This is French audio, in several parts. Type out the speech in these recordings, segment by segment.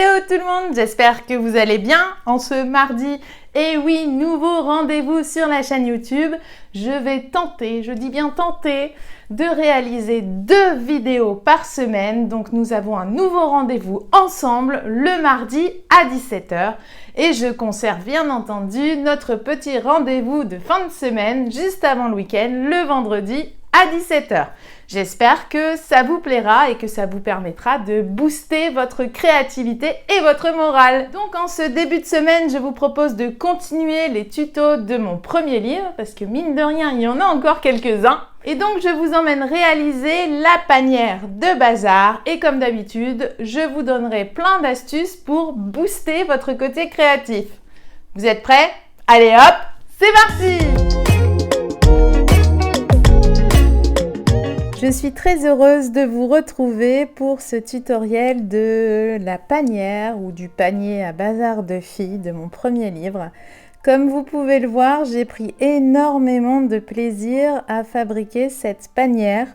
Hello tout le monde, j'espère que vous allez bien en ce mardi. Et oui, nouveau rendez-vous sur la chaîne YouTube. Je vais tenter, je dis bien tenter, de réaliser 2 vidéos par semaine. Donc nous avons un nouveau rendez-vous ensemble le mardi à 17 h. Et je conserve bien entendu notre petit rendez-vous de fin de semaine juste avant le week-end, le vendredi à 17 h. J'espère que ça vous plaira et que ça vous permettra de booster votre créativité et votre morale. Donc en ce début de semaine, je vous propose de continuer les tutos de mon premier livre parce que mine de rien, il y en a encore quelques-uns. Et donc je vous emmène réaliser la panière de bazar et comme d'habitude, je vous donnerai plein d'astuces pour booster votre côté créatif. Vous êtes prêts? Allez hop, c'est parti! Je suis très heureuse de vous retrouver pour ce tutoriel de la panière ou du panier à bazar de filles de mon premier livre. Comme vous pouvez le voir, j'ai pris énormément de plaisir à fabriquer cette panière.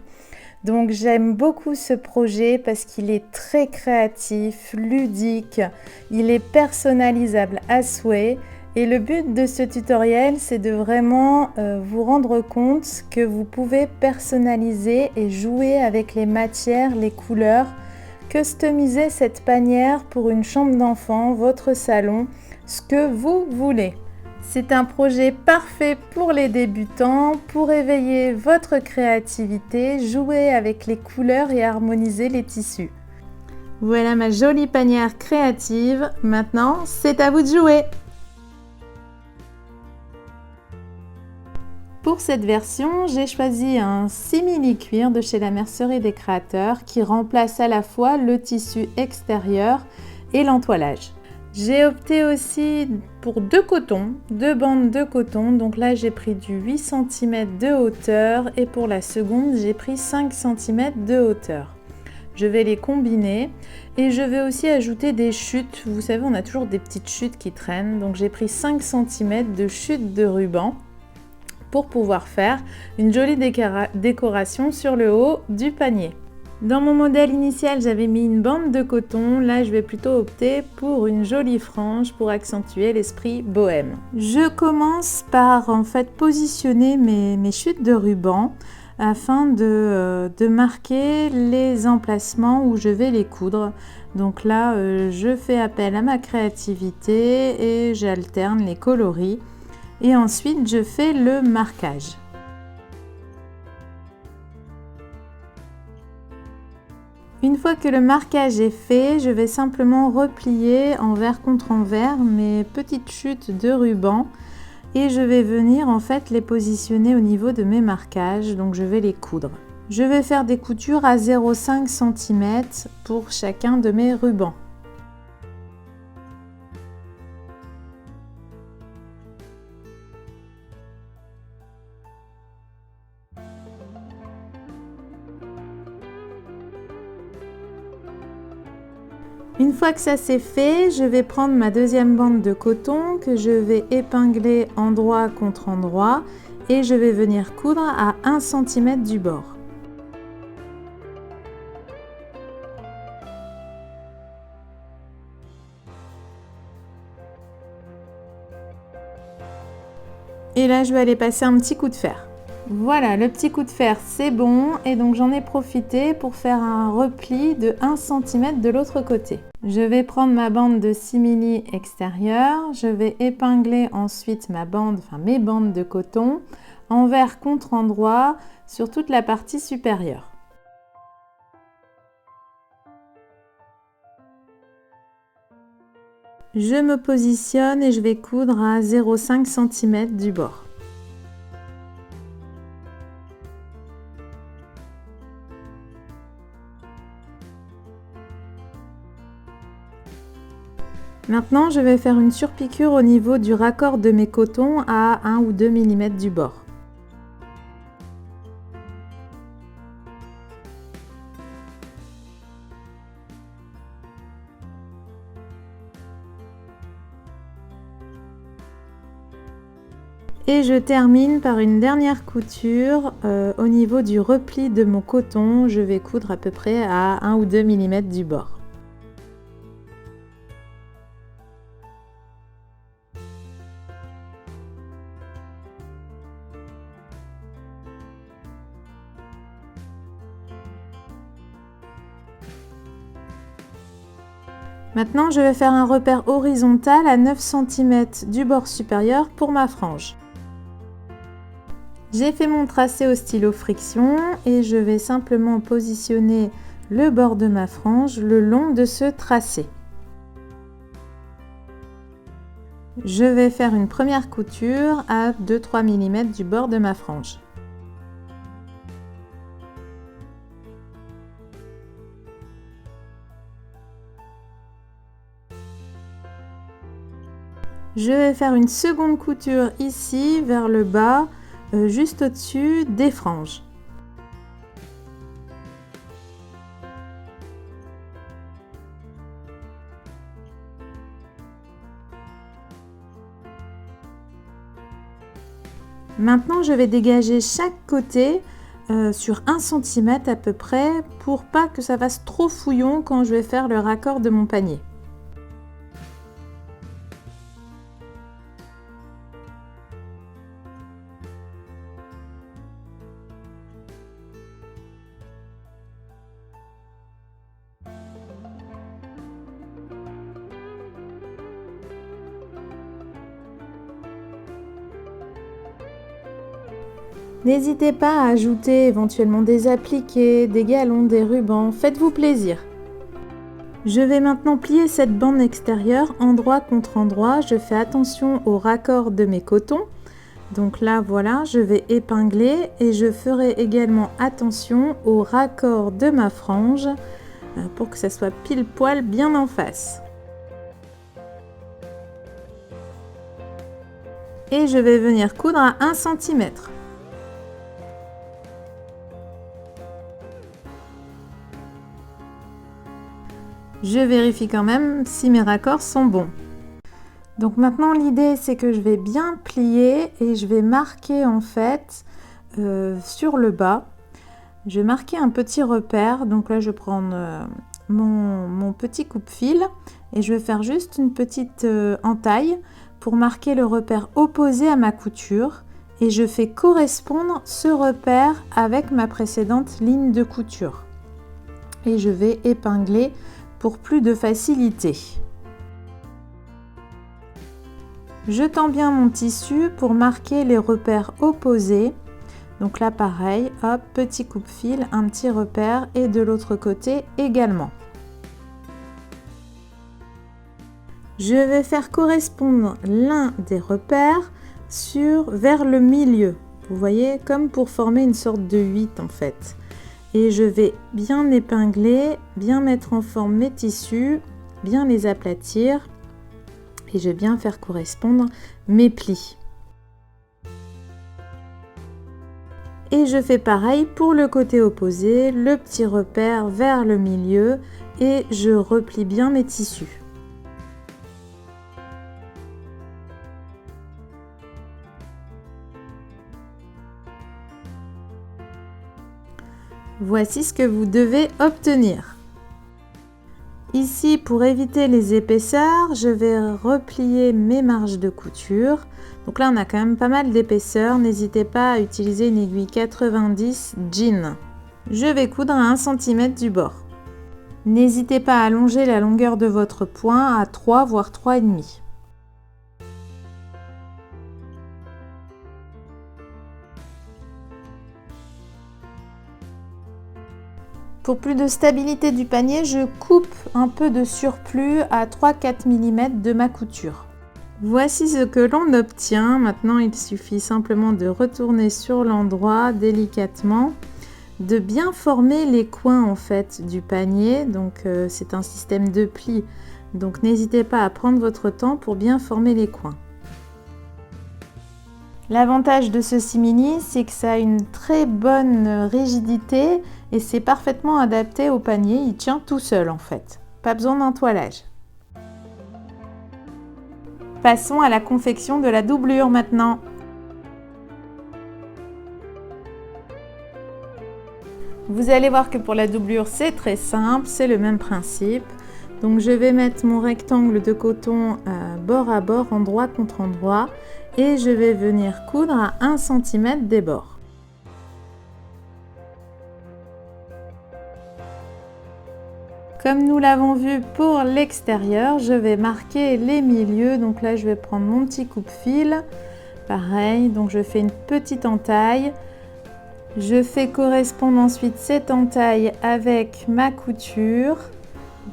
Donc j'aime beaucoup ce projet parce qu'il est très créatif, ludique, il est personnalisable à souhait. Et le but de ce tutoriel, c'est de vraiment vous rendre compte que vous pouvez personnaliser et jouer avec les matières, les couleurs, customiser cette panière pour une chambre d'enfant, votre salon, ce que vous voulez. C'est un projet parfait pour les débutants, pour éveiller votre créativité, jouer avec les couleurs et harmoniser les tissus. Voilà ma jolie panière créative. Maintenant, c'est à vous de jouer! Pour cette version, j'ai choisi un simili-cuir de chez la Mercerie des Créateurs qui remplace à la fois le tissu extérieur et l'entoilage. J'ai opté aussi pour 2 cotons, 2 bandes de coton. Donc là, j'ai pris du 8 cm de hauteur et pour la seconde, j'ai pris 5 cm de hauteur. Je vais les combiner et je vais aussi ajouter des chutes. Vous savez, on a toujours des petites chutes qui traînent. Donc j'ai pris 5 cm de chute de ruban pour pouvoir faire une jolie décoration sur le haut du panier. Dans mon modèle initial, j'avais mis une bande de coton. Là, je vais plutôt opter pour une jolie frange pour accentuer l'esprit bohème. Je commence par positionner mes chutes de ruban afin de marquer les emplacements où je vais les coudre. Donc là, je fais appel à ma créativité et j'alterne les coloris. Et ensuite, je fais le marquage. Une fois que le marquage est fait, je vais simplement replier envers contre envers mes petites chutes de ruban et je vais venir les positionner au niveau de mes marquages. Donc je vais les coudre. Je vais faire des coutures à 0,5 cm pour chacun de mes rubans. Une fois que ça c'est fait, je vais prendre ma deuxième bande de coton que je vais épingler endroit contre endroit et je vais venir coudre à 1 cm du bord. Et là, je vais aller passer un petit coup de fer. Voilà, le petit coup de fer, c'est bon. Et donc, j'en ai profité pour faire un repli de 1 cm de l'autre côté. Je vais prendre ma bande de simili extérieure. Je vais épingler ensuite mes bandes de coton envers contre endroit sur toute la partie supérieure. Je me positionne et je vais coudre à 0,5 cm du bord. Maintenant, je vais faire une surpiqûre au niveau du raccord de mes cotons à 1 ou 2 mm du bord. Et je termine par une dernière couture au niveau du repli de mon coton. Je vais coudre à peu près à 1 ou 2 mm du bord. Maintenant, je vais faire un repère horizontal à 9 cm du bord supérieur pour ma frange. J'ai fait mon tracé au stylo friction et je vais simplement positionner le bord de ma frange le long de ce tracé. Je vais faire une première couture à 2-3 mm du bord de ma frange. Je vais faire une seconde couture ici vers le bas, juste au-dessus des franges. Maintenant, je vais dégager chaque côté sur 1 cm à peu près pour pas que ça fasse trop fouillon quand je vais faire le raccord de mon panier. N'hésitez pas à ajouter éventuellement des appliqués, des galons, des rubans, faites-vous plaisir. Je vais maintenant plier cette bande extérieure endroit contre endroit, je fais attention au raccord de mes cotons. Donc là voilà, je vais épingler et je ferai également attention au raccord de ma frange pour que ça soit pile poil bien en face. Et je vais venir coudre à 1 cm. Je vérifie quand même si mes raccords sont bons. Donc maintenant l'idée c'est que je vais bien plier et je vais marquer en fait sur le bas. Je vais marquer un petit repère. Donc là je vais prendre mon petit coupe-fil et je vais faire juste une petite entaille pour marquer le repère opposé à ma couture. Et je fais correspondre ce repère avec ma précédente ligne de couture. Et je vais épingler pour plus de facilité. Je tends bien mon tissu pour marquer les repères opposés. Donc là pareil, hop, petit coupe-fil, un petit repère et de l'autre côté également. Je vais faire correspondre l'un des repères vers le milieu. Vous voyez, comme pour former une sorte de 8 en fait. Et je vais bien épingler, bien mettre en forme mes tissus, bien les aplatir et je vais bien faire correspondre mes plis. Et je fais pareil pour le côté opposé, le petit repère vers le milieu et je replie bien mes tissus. Voici ce que vous devez obtenir. Ici, pour éviter les épaisseurs, je vais replier mes marges de couture. Donc là, on a quand même pas mal d'épaisseur. N'hésitez pas à utiliser une aiguille 90 jean. Je vais coudre à 1 cm du bord. N'hésitez pas à allonger la longueur de votre point à 3 voire 3,5. Pour plus de stabilité du panier, je coupe un peu de surplus à 3-4 mm de ma couture. Voici ce que l'on obtient. Maintenant, il suffit simplement de retourner sur l'endroit délicatement, de bien former les coins en fait du panier. Donc c'est un système de plis. Donc n'hésitez pas à prendre votre temps pour bien former les coins. L'avantage de ce simili, c'est que ça a une très bonne rigidité et c'est parfaitement adapté au panier. Il tient tout seul en fait. Pas besoin d'entoilage. Passons à la confection de la doublure maintenant. Vous allez voir que pour la doublure, c'est très simple, c'est le même principe. Donc je vais mettre mon rectangle de coton bord à bord, endroit contre endroit, et je vais venir coudre à 1 cm des bords. Comme nous l'avons vu pour l'extérieur, je vais marquer les milieux. Donc là, je vais prendre mon petit coupe-fil. Pareil, donc je fais une petite entaille. Je fais correspondre ensuite cette entaille avec ma couture.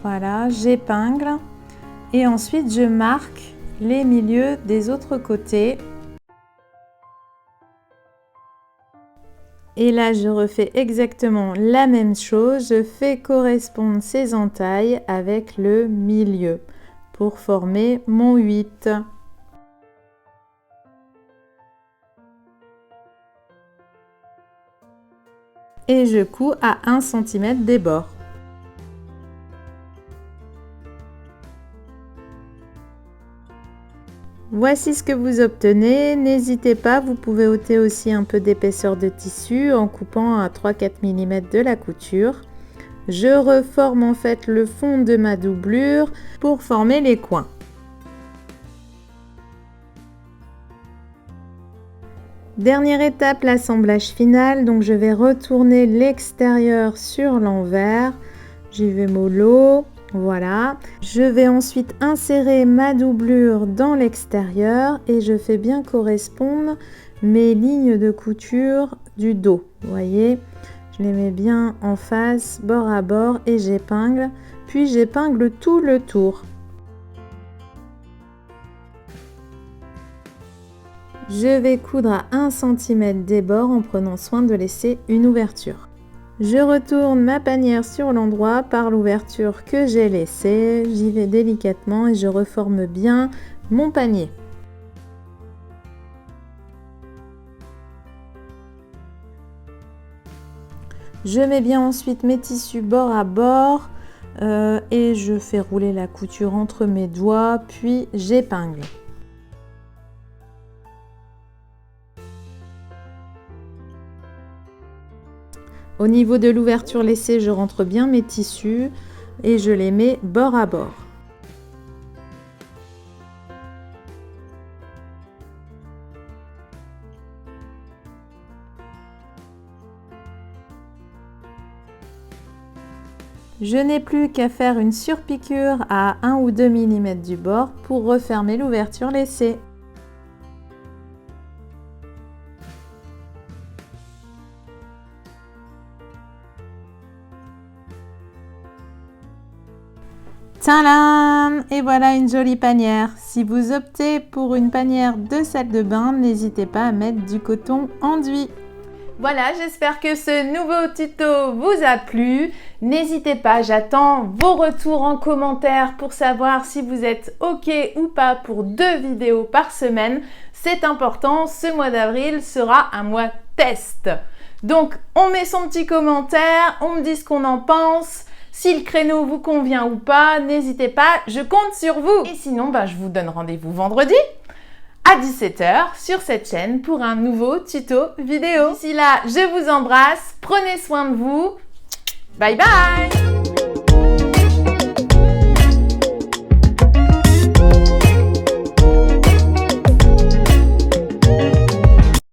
Voilà, j'épingle. Et ensuite, je marque les milieux des autres côtés. Et là, je refais exactement la même chose. Je fais correspondre ces entailles avec le milieu pour former mon 8. Et je couds à 1 cm des bords. Voici ce que vous obtenez. N'hésitez pas, vous pouvez ôter aussi un peu d'épaisseur de tissu en coupant à 3-4 mm de la couture. Je reforme en fait le fond de ma doublure pour former les coins. Dernière étape, l'assemblage final. Donc je vais retourner l'extérieur sur l'envers. J'y vais mollo. Voilà, je vais ensuite insérer ma doublure dans l'extérieur et je fais bien correspondre mes lignes de couture du dos. Vous voyez, je les mets bien en face, bord à bord et j'épingle, puis j'épingle tout le tour. Je vais coudre à 1 cm des bords en prenant soin de laisser une ouverture. Je retourne ma panière sur l'endroit par l'ouverture que j'ai laissée. J'y vais délicatement et je reforme bien mon panier. Je mets bien ensuite mes tissus bord à bord et je fais rouler la couture entre mes doigts, puis j'épingle. Au niveau de l'ouverture laissée, je rentre bien mes tissus et je les mets bord à bord. Je n'ai plus qu'à faire une surpiqûre à 1 ou 2 mm du bord pour refermer l'ouverture laissée. Tadam! Et voilà une jolie panière. Si vous optez pour une panière de salle de bain, n'hésitez pas à mettre du coton enduit. Voilà, j'espère que ce nouveau tuto vous a plu. N'hésitez pas, j'attends vos retours en commentaire pour savoir si vous êtes OK ou pas pour 2 vidéos par semaine. C'est important, ce mois d'avril sera un mois test. Donc, on met son petit commentaire, on me dit ce qu'on en pense. Si le créneau vous convient ou pas, n'hésitez pas, je compte sur vous. Et sinon, je vous donne rendez-vous vendredi à 17 h sur cette chaîne pour un nouveau tuto vidéo. D'ici là, je vous embrasse, prenez soin de vous. Bye bye!